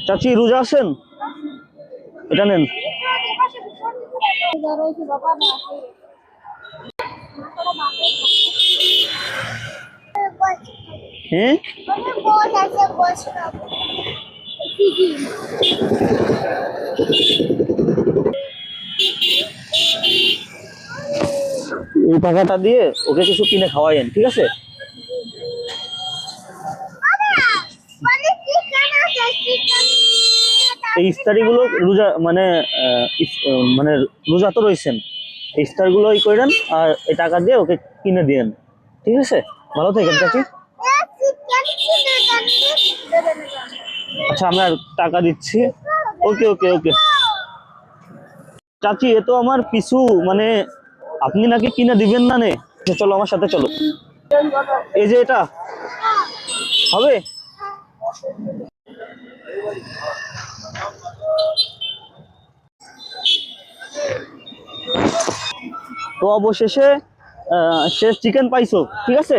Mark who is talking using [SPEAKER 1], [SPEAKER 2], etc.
[SPEAKER 1] চাচি রোজা আছেন? এটা নেন। হ্যাঁ, এই টাকাটা দিয়ে ওকে কিছু কিনে খাওয়াইন, ঠিক আছে? এই ইফতারি গুলো রোজা মানে মানে রোজা তো রয়েছেন, এই ইফতার গুলো করেন আর এই টাকা দিয়ে ওকে কিনে দিয়েন, ঠিক আছে? ভালো থাকেন চাচি। আচ্ছা, আমি আর টাকা দিচ্ছি। ওকে ওকে ওকে। চাচি এ তো আমার পিছু, মানে আপনি নাকি কিনে দিবেন না নে। চলো আমার সাথে চলো। এই যে এটা হবে। তো অবশেষে সে চিকেন পাইছো, ঠিক আছে?